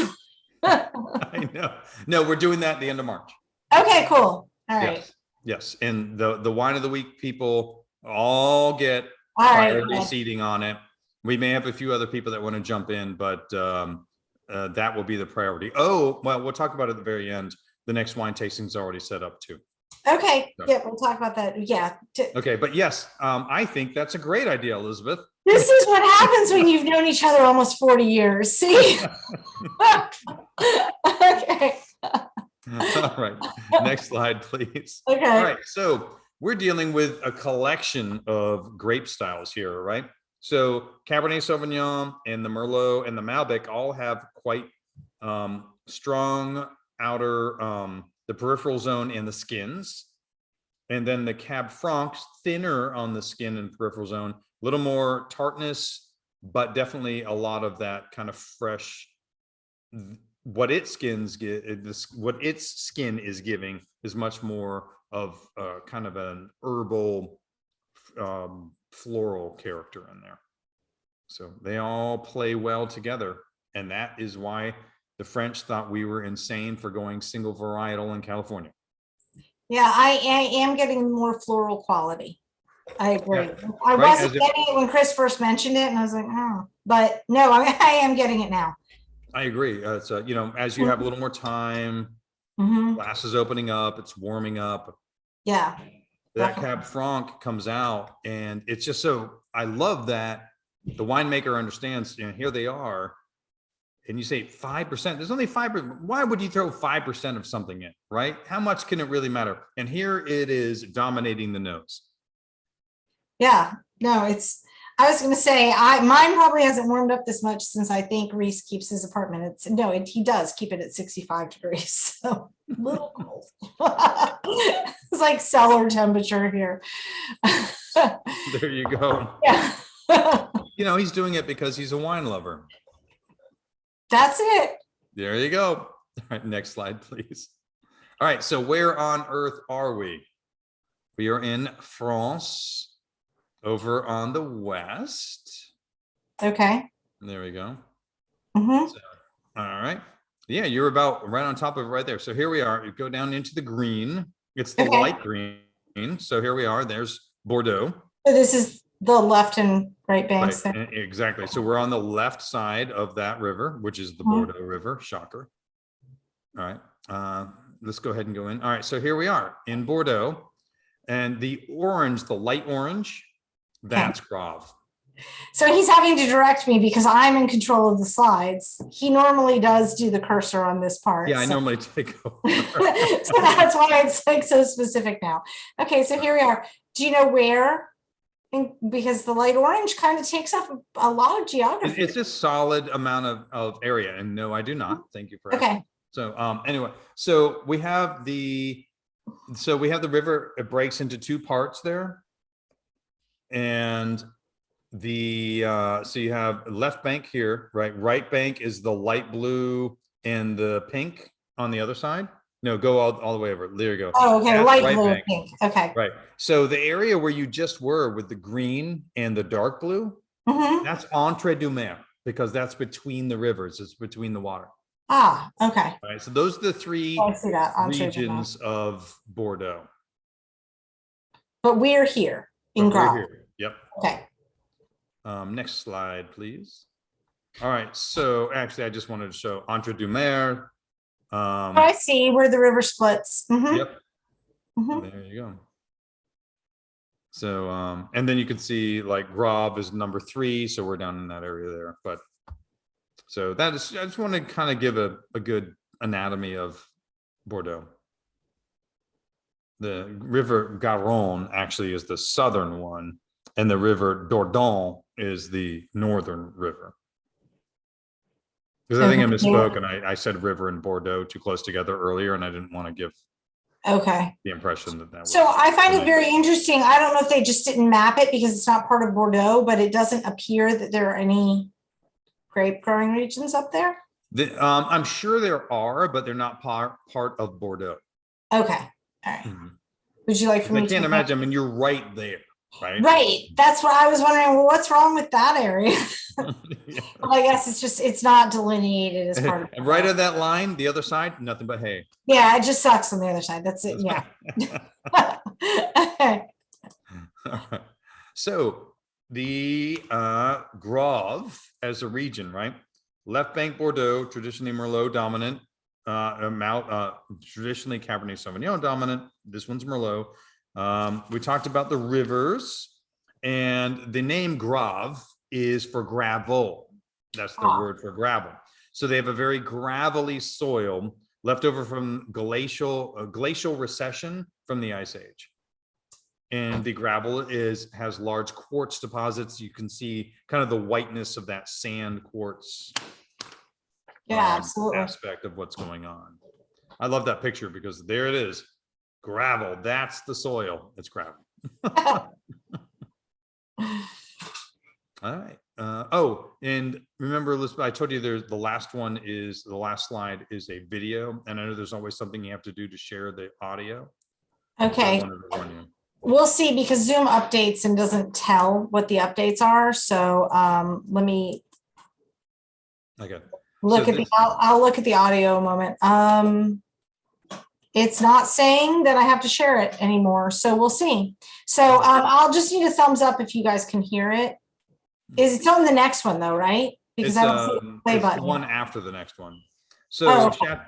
I know. No, we're doing that at the end of March. Okay, cool. All right. Yes. And the wine of the week people all get All priority right. seating on it. We may have a few other people that want to jump in, but that will be the priority. Oh, well, we'll talk about it at the very end. The next wine tasting is already set up too. Okay. Yeah, we'll talk about that. Yeah. Okay, but yes, I think that's a great idea, Elizabeth. This is what happens when you've known each other almost 40 years. See? Okay. All right. Next slide, please. Okay. All right. So we're dealing with a collection of grape styles here, right? So Cabernet Sauvignon and the Merlot and the Malbec all have quite strong outer, the peripheral zone and the skins. And then the Cab Franc, thinner on the skin and peripheral zone, a little more tartness, but definitely a lot of that kind of fresh, what its skin is giving is much more of kind of an herbal, floral character in there. So they all play well together. And that is why the French thought we were insane for going single varietal in California. Yeah, I am getting more floral quality. I agree. Yeah, I right, wasn't getting it when Chris first mentioned it, and I was like, oh, but no, I am getting it now. I agree. It's you know, as you have a little more time, glass is opening up, it's warming up. Yeah. That Cab Franc comes out, and it's just so, I love that the winemaker understands, you know, here they are. And you say 5%, there's only 5%. Why would you throw 5% of something in, right? How much can it really matter? And here it is dominating the nose. Yeah, no, I was going to say, mine probably hasn't warmed up this much since I think Reese keeps his apartment. He does keep it at 65 degrees. So a little cold. It's like cellar temperature here. There you go. Yeah. You know, he's doing it because he's a wine lover. That's it. There you go. All right, next slide, please. All right, so where on earth are we? We are in France, over on the west. Okay. There we go. Mhm. All right. Yeah, you're about right on top of it right there. So here we are. You go down into the green. It's the Okay. light green. So here we are. There's Bordeaux. So this is the left and right banks Right. there. Exactly. So we're on the left side of that river, which is the Mhm. Bordeaux River. Shocker. All right. Let's go ahead and go in. All right. So here we are in Bordeaux. And the orange, the light orange, that's Grave. So he's having to direct me because I'm in control of the slides. He normally does do the cursor on this part. Yeah, I so- normally take over. so that's why it's like so specific now. Okay, so here we are. Do you know where? Because the light orange kind of takes up a lot of geography. It's a solid amount of area. And no, I do not. Thank you for asking. Okay. So anyway, so we have the river. It breaks into two parts there. And the so you have left bank here, right bank is the light blue and the pink on the other side. No, go all the way over. There you go. Oh, okay. That's Light right blue, bank. pink. Okay. Right. So the area where you just were with the green and the dark blue, Mhm. that's Entre du Mer, because that's between the rivers. It's between the water. Ah, okay. All right. So those are the three I see that. Entre the regions of Bordeaux. But we're here in But we're Grave. here. Yep. Okay. Next slide, please. All right. So actually, I just wanted to show Entre du Mer. I see where the river splits. Mhm. Yep. Mhm. There you go. So, and then you can see like Grave is number 3. So we're down in that area there. But so that is, I just want to kind of give a good anatomy of Bordeaux. The river Garonne actually is the southern one, and the river Dordogne is the northern river. Because I think I misspoke and I said river and Bordeaux too close together earlier, and I didn't want to give Okay. the impression that was. So I find it very interesting. I don't know if they just didn't map it because it's not part of Bordeaux, but it doesn't appear that there are any grape growing regions up there. I'm sure there are, but they're not part of Bordeaux. Okay. All right. Mhm. Would you like for me I to? can't imagine. I mean, you're right there, right? Right. That's what I was wondering. Well, what's wrong with that area? Yeah. Well, I guess it's not delineated as part of. And right on that line, the other side, nothing but hay. Yeah, it just sucks on the other side. That's it. Yeah. Okay. All right. So the Grave as a region, right? Left bank Bordeaux, traditionally Merlot dominant. Traditionally Cabernet Sauvignon dominant. This one's Merlot. We talked about the rivers, and the name Grave is for gravel. That's the word for gravel. So they have a very gravelly soil left over from glacial recession from the Ice Age. And the gravel has large quartz deposits. You can see kind of the whiteness of that sand quartz. Yeah, absolutely. Aspect of what's going on. I love that picture because there it is. Gravel. That's the soil. It's gravel. All right. And remember, Elizabeth, I told you the last slide is a video, and I know there's always something you have to do to share the audio. Okay. So I wanted to warn you. We'll see because Zoom updates and doesn't tell what the updates are. So let me Okay. look So at I'll look at the audio a moment. It's not saying that I have to share it anymore. So we'll see. So I'll just need a thumbs up if you guys can hear it. It's on the next one though, right? Because I don't see the play button. The one after the next one. So okay.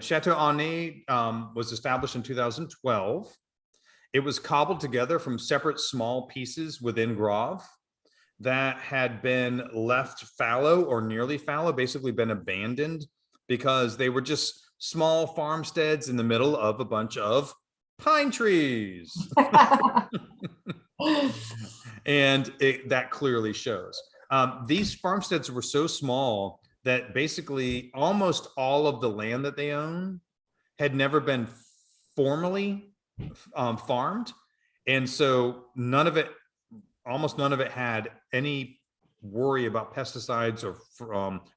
Chateau Aunay was established in 2012. It was cobbled together from separate small pieces within Grave that had been left fallow or nearly fallow, basically been abandoned because they were just small farmsteads in the middle of a bunch of pine trees. And that clearly shows. These farmsteads were so small that basically almost all of the land that they own had never been formally farmed. And so almost none of it had any worry about pesticides or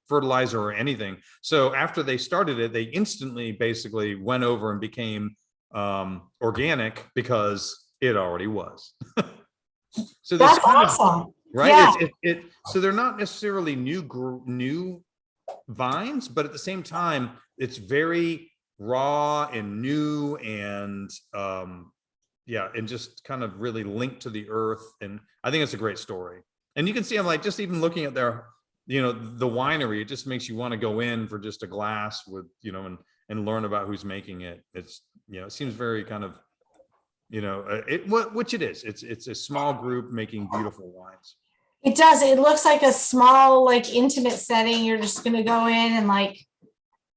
fertilizer or anything. So after they started it, they instantly basically went over and became organic because it already was. So That's awesome. right? Yeah. So they're not necessarily new vines, but at the same time, it's very raw and new and yeah, and just kind of really linked to the earth. And I think it's a great story. And you can see, I'm like, just even looking at their, the winery, it just makes you want to go in for just a glass with, and learn about who's making it. It's, it seems very kind of, which it is. It's a small group making beautiful wines. It does. It looks like a small, like intimate setting. You're just going to go in and like,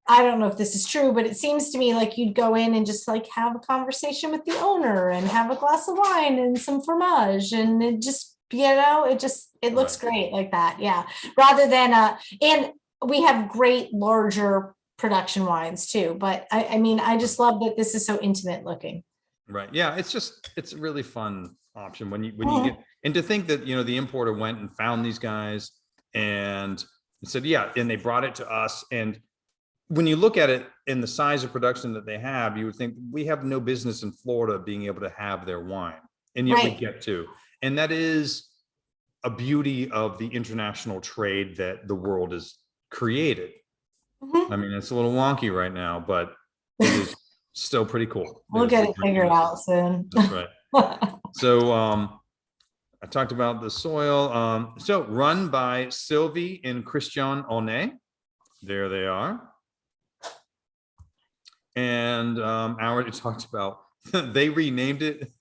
I don't know if this is true, but it seems to me like you'd go in and just like have a conversation with the owner and have a glass of wine and some fromage. And it just, it looks great like that. Yeah. Rather than, and we have great larger production wines too. But I mean, I just love that this is so intimate looking. Right. Yeah. It's a really fun option when you get, and to think that, the importer went and found these guys and said, yeah, and they brought it to us. And when you look at it in the size of production that they have, you would think we have no business in Florida being able to have their wine. And yet we get to. And that is a beauty of the international trade that the world has created. I mean, it's a little wonky right now, but it is still pretty cool. We'll get it figured out soon. That's right. So I talked about the soil. So run by Sylvie and Christian Onet. There they are. And I already talked about, they renamed it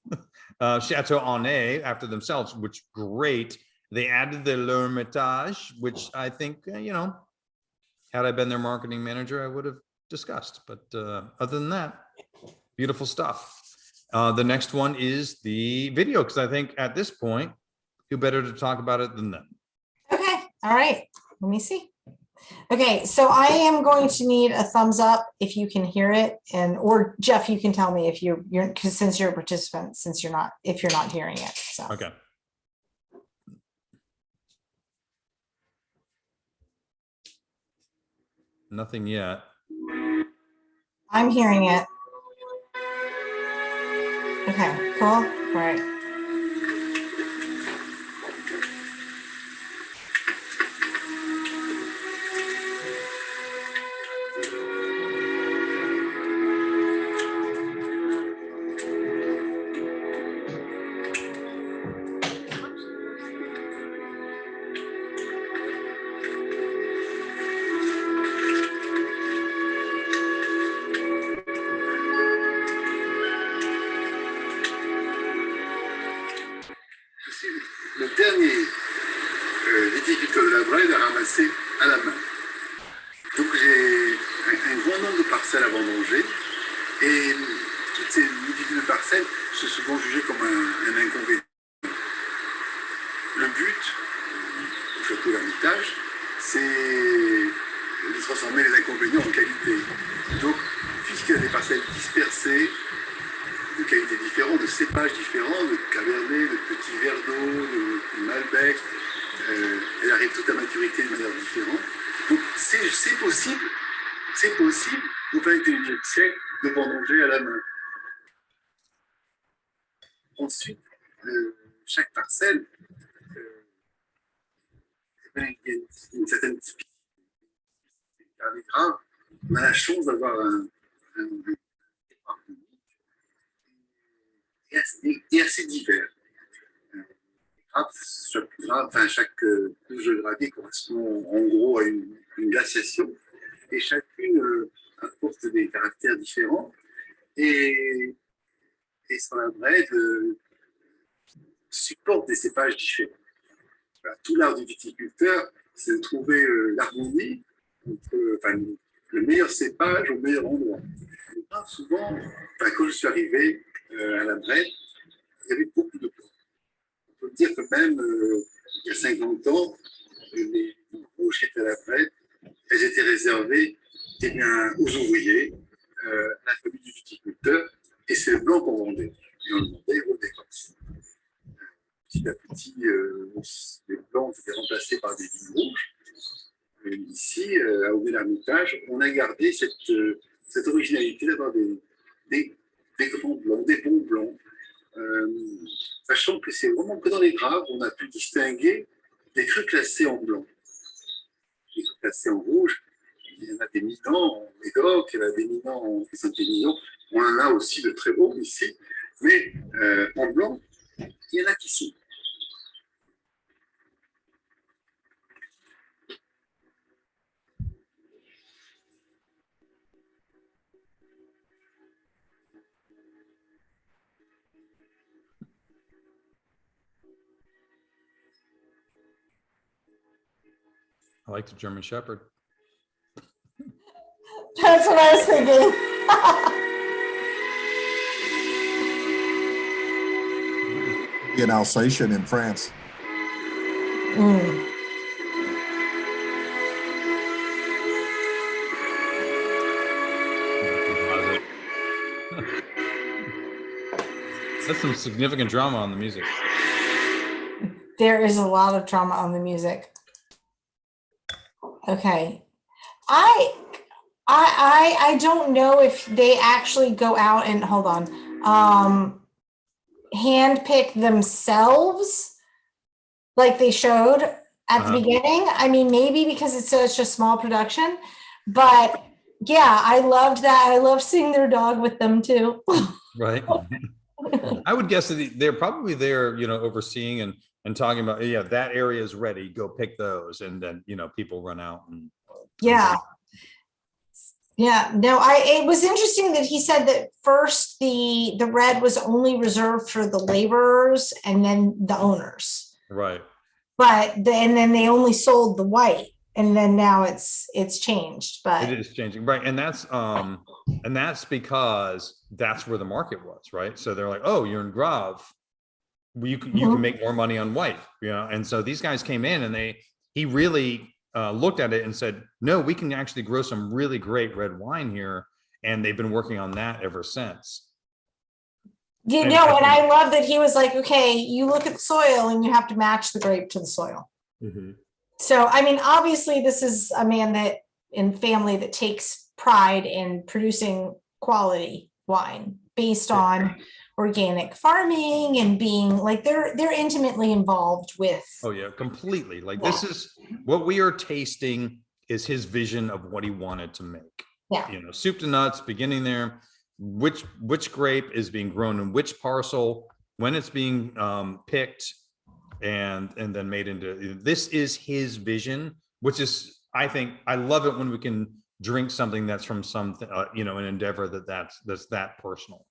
Chateau Onet after themselves, which great. They added the L'Hermitage, which I think, had I been their marketing manager, I would have discussed. But other than that, beautiful stuff. The next one is the video, because I think at this point, who better to talk about it than them? Okay. All right. Let me see. Okay, so I am going to need a thumbs up if you can hear it, or Jeff, you can tell me if you're because since you're a participant, if you're not hearing it. So okay. Nothing yet. I'm hearing it. Okay, cool. All right. Le dernier viticulteur de la Brède à ramasser à la main. Donc j'ai un grand nombre de parcelles à vendanger et toutes ces multitudes de parcelles sont souvent jugées comme un inconvénient. Le but du château d'Hermitage, c'est de transformer les inconvénients en qualité. Donc, puisqu'il y a des parcelles dispersées, de qualités différentes, de cépages différents, de cabernet, de petits verres d'eau, de malbec, elles arrivent toutes à maturité de manière différente. Donc c'est possible au XXIe siècle de vendanger à la main. Ensuite, chaque parcelle, il y a une certaine typicité. Car les graves, on a la chance d'avoir un et assez divers. Chaque couche de gravier correspond en gros à une glaciation et chacune apporte des caractères différents et sur la Brède supporte des cépages différents. Voilà, tout l'art du viticulteur, c'est de trouver l'harmonie entre le meilleur cépage au meilleur endroit. Souvent, quand je suis arrivé à la Brède, il y avait beaucoup de plantes. On peut dire que même il y a 50 ans, les gros à la Brède, elles étaient réservées aux ouvriers, à la famille du viticulteur, et c'est le blanc qu'on vendait. Et on le vendait au décoration. Petit à petit, les blancs étaient remplacés par des vignes rouges. Et ici, à Aubé-l'Hermitage, on a gardé cette originalité d'avoir des grands blancs, des bons blancs. sachant que c'est vraiment que dans les graves, on a pu distinguer des crues classées en blanc. Les crues classées en rouge, il y en a des minants en Médoc, il y en a des minants en Saint-Émilion, on en a aussi de très beaux ici, mais en blanc, il y en a qui sont. I like the German Shepherd. That's what I was thinking. Be an Alsatian in France. Mm. That's some significant drama on the music. There is a lot of trauma on the music. Okay. I don't know if they actually go out and hold on, handpick themselves like they showed at the beginning. I mean, maybe because it's such a small production, but yeah, I loved that. I love seeing their dog with them too. Right. I would guess that they're probably there, you know, overseeing and talking about, yeah, that area is ready, go pick those. And then, you know, people run out and. Yeah. Yeah, no, it was interesting that he said that first the red was only reserved for the laborers and then the owners. Right. And then they only sold the white, and then now it's changed, but It is changing. Right. And that's because that's where the market was, right? So they're like, oh, you're in Grave. You can make more money on white, you know? And so these guys came in and he really looked at it and said, no, we can actually grow some really great red wine here. And they've been working on that ever since. and I love that he was like, okay, you look at the soil and you have to match the grape to the soil. Mm-hmm. So, I mean, obviously this is a man that in family that takes pride in producing quality wine based on organic farming and being like, they're intimately involved with. Oh yeah, completely. Like this is what we are tasting is his vision of what he wanted to make. Yeah. You know, soup to nuts, beginning there, which grape is being grown in which parcel, when it's being picked and then made into, this is his vision, which is, I think, I love it when we can drink something that's from some, you know, an endeavor that's that personal.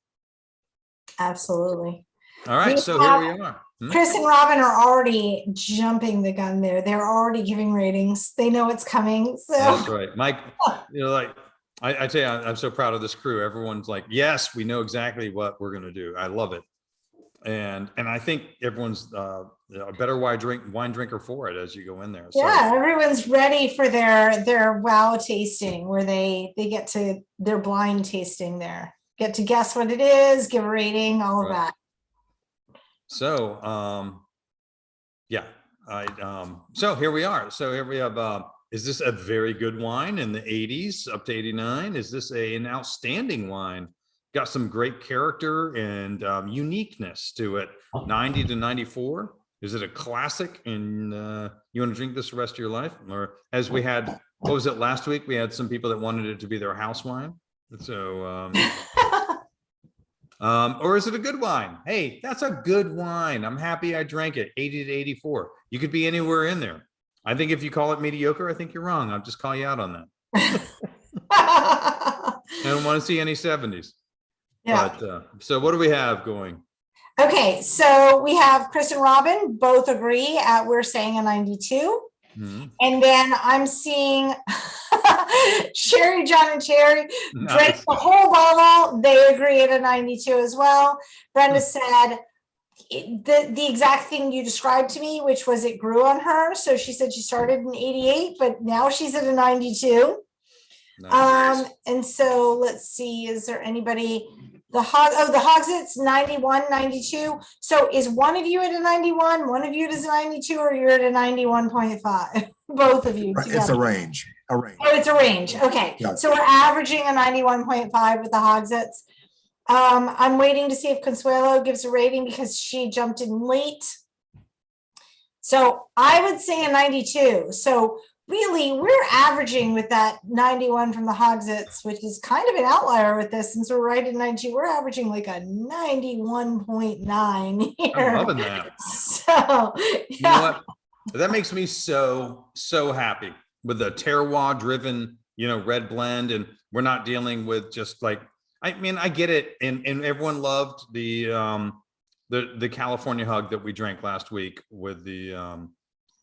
Absolutely. All right, so here we are. Chris and Robin are already jumping the gun there. They're already giving ratings. They know it's coming. So that's right, Mike. You know, like I tell you, I'm so proud of this crew. Everyone's like, yes, we know exactly what we're going to do. I love it, and I think everyone's a better wine drinker for it as you go in there. So. Yeah, everyone's ready for their wow tasting where they get to their blind tasting there. Get to guess what it is, give a rating, all of that. So, yeah, so here we are. So here we have, is this a very good wine in the 80s up to 89? Is this an outstanding wine? Got some great character and uniqueness to it. 90 to 94. Is it a classic and you want to drink this the rest of your life? Or as we had, what was it last week? We had some people that wanted it to be their house wine. So, or is it a good wine? Hey, that's a good wine. I'm happy I drank it. 80 to 84. You could be anywhere in there. I think if you call it mediocre, I think you're wrong. I'll just call you out on that. I don't want to see any 70s. Yeah. But, so what do we have going? Okay, so we have Chris and Robin both agree at we're saying a 92. Mm-hmm. And then I'm seeing Sherry, John, and Cherry drank the whole bottle. They agree at a 92 as well. Brenda said the exact thing you described to me, which was it grew on her. So she said she started in 88, but now she's at a 92. Nice. And so let's see, is there anybody? The Hogsheads 91, 92. So is one of you at a 91, one of you is a 92, or you're at a 91.5? Both of you together. It's a range. Oh, it's a range. Okay. Yeah. So we're averaging a 91.5 with the Hogsheads. I'm waiting to see if Consuelo gives a rating because she jumped in late. So I would say a 92. So really, we're averaging with that 91 from the Hogsets, which is kind of an outlier with this, since we're right at 92. We're averaging like a 91.9 here. I'm loving that. So You know what? That makes me so happy with the terroir driven, red blend. And we're not dealing with just like, I mean, I get it. And everyone loved the California Hug that we drank last week with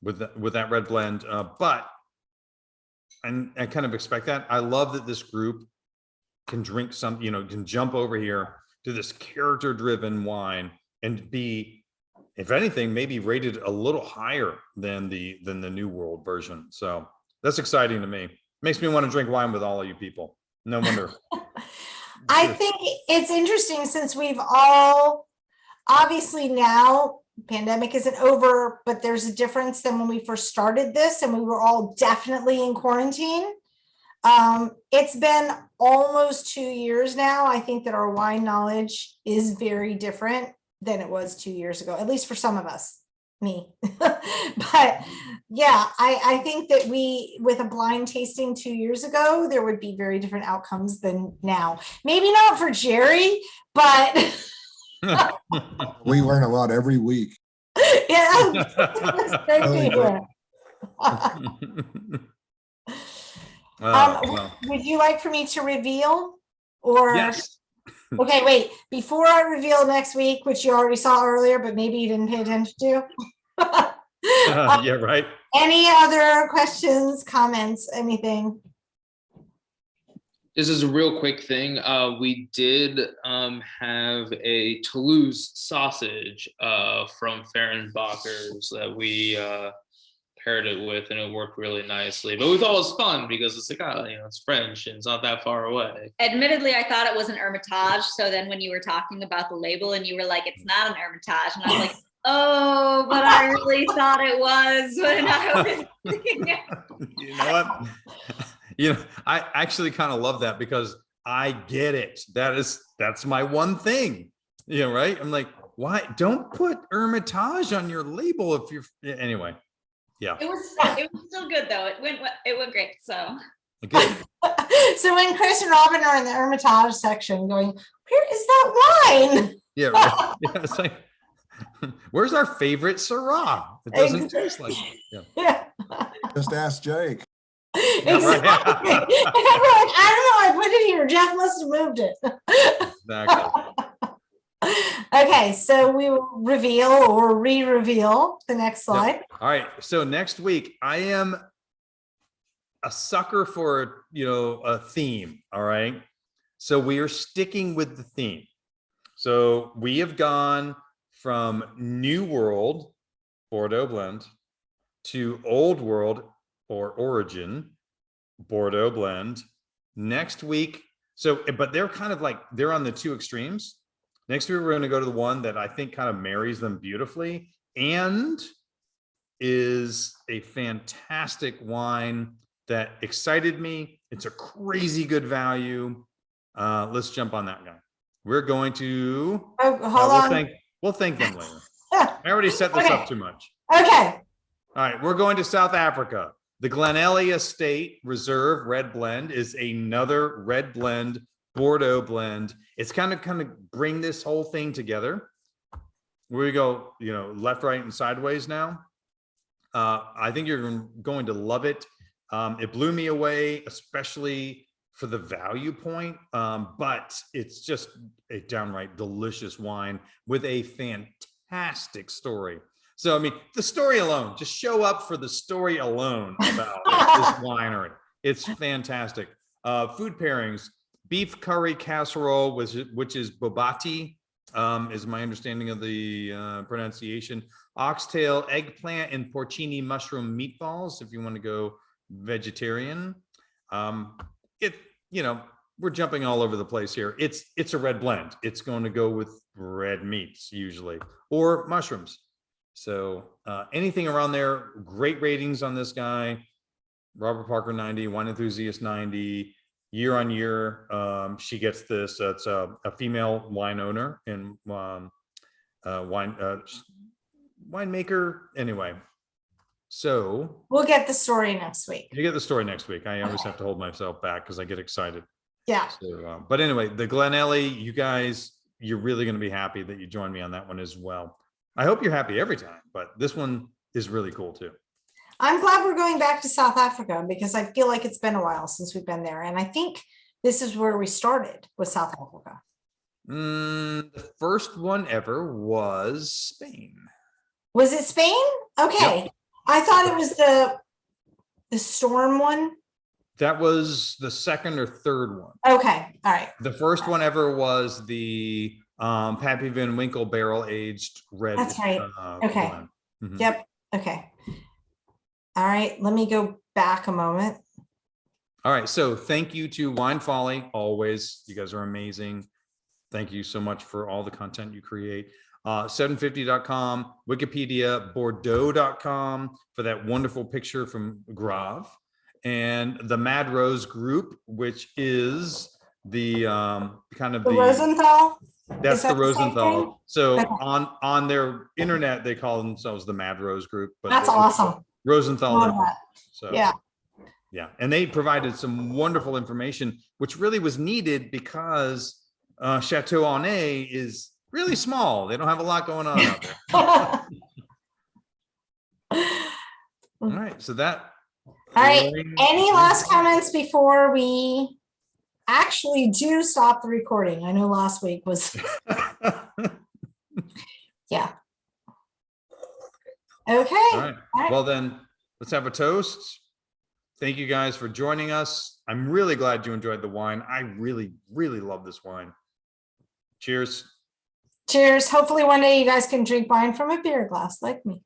with that red blend. But I kind of expect that. I love that this group can drink some, can jump over here to this character driven wine and be, if anything, maybe rated a little higher than the New World version. So that's exciting to me. Makes me want to drink wine with all of you people. No wonder. I think it's interesting, since we've all, obviously now pandemic isn't over, but there's a difference than when we first started this and we were all definitely in quarantine. It's been almost 2 years now. I think that our wine knowledge is very different than it was 2 years ago, at least for some of us, me. But yeah, I think that with a blind tasting 2 years ago, there would be very different outcomes than now. Maybe not for Jerry, but We learn a lot every week. yeah. Well, Would you like for me to reveal, or? yes. Okay, wait, before I reveal next week, which you already saw earlier, but maybe you didn't pay attention to. Yeah, right. Any other questions, comments, anything? This is a real quick thing. We did have a Toulouse sausage from Fehrenbacher's that we paired it with, and it worked really nicely. But we thought it was fun because it's like, it's French and it's not that far away. Admittedly, I thought it was an Hermitage. So then when you were talking about the label and you were like, it's not an Hermitage, and I was like, oh, but I really thought it was when I was thinking it. You know what? I actually kind of love that because I get it. That's my one thing. Right? I'm like, why don't put Hermitage on your label if you're anyway. Yeah. It was still good though. It went great. So Good. So when Chris and Robin are in the Hermitage section going, where is that wine? Yeah, right. Yeah, it's like, where's our favorite Syrah? It doesn't taste like it. Yeah. Just ask Jake. Exactly. Right. I'm like, I don't know, I put it here. Jeff must have moved it. Exactly. Okay, so we will reveal or re-reveal the next slide. Yep. All right. So next week, I am a sucker for, a theme. All right. So we are sticking with the theme. So we have gone from New World Bordeaux blend to Old World or Origin Bordeaux blend next week. So, but they're kind of like, they're on the two extremes. Next week, we're going to go to the one that I think kind of marries them beautifully and is a fantastic wine that excited me. It's a crazy good value. Let's jump on that guy. We're going to, Hold on. We'll thank them later. I already set this up too much. Okay. All right, we're going to South Africa. The Glenelly Estate Reserve Red Blend is another red blend, Bordeaux blend. It's kind of bring this whole thing together. We go, left, right, and sideways now. I think you're going to love it. It blew me away, especially for the value point, but it's just a downright delicious wine with a fantastic story. So, I mean, the story alone, just show up for the story alone about this winery. It's fantastic. Food pairings, beef curry casserole, which is bobati, is my understanding of the pronunciation. Oxtail, eggplant, and porcini mushroom meatballs, if you want to go vegetarian. We're jumping all over the place here. It's a red blend. It's going to go with red meats usually, or mushrooms. So anything around there, great ratings on this guy. Robert Parker 90, Wine Enthusiast 90. year on year, she gets this. It's a female wine owner and winemaker. Anyway, so We'll get the story next week. you get the story next week. I always have to hold myself back because I get excited. Yeah. So, but anyway, the Glen Ellie, you guys, you're really going to be happy that you joined me on that one as well. I hope you're happy every time, but this one is really cool too. I'm glad we're going back to South Africa because I feel like it's been a while since we've been there. And I think this is where we started with South Africa. The first one ever was Spain. Was it Spain? Okay. Yep. I thought it was the storm one. That was the second or third one. Okay. All right. The first one ever was the Pappy Van Winkle barrel aged red. That's right. Okay. wine. Mhm. Yep. Okay. All right. Let me go back a moment. All right. So thank you to Wine Folly. Always. You guys are amazing. Thank you so much for all the content you create. 750.com, Wikipedia, Bordeaux.com for that wonderful picture from Grave, and the Mad Rose Group, which is the kind of The Rosenthal. That's Is that the the same Rosenthal. thing? So Okay. on their internet, they call themselves the Mad Rose Group. But That's it's awesome. Rosenthal. Love that. So Yeah. yeah, and they provided some wonderful information, which really was needed because Chateau Honnay is really small. They don't have a lot going on out there. All right, so that. All right. Any last comments before we actually do stop the recording? I know last week was, yeah. Okay. All right. Well, then let's have a toast. Thank you guys for joining us. I'm really glad you enjoyed the wine. I really, really love this wine. Cheers. Cheers. Hopefully one day you guys can drink wine from a beer glass like me.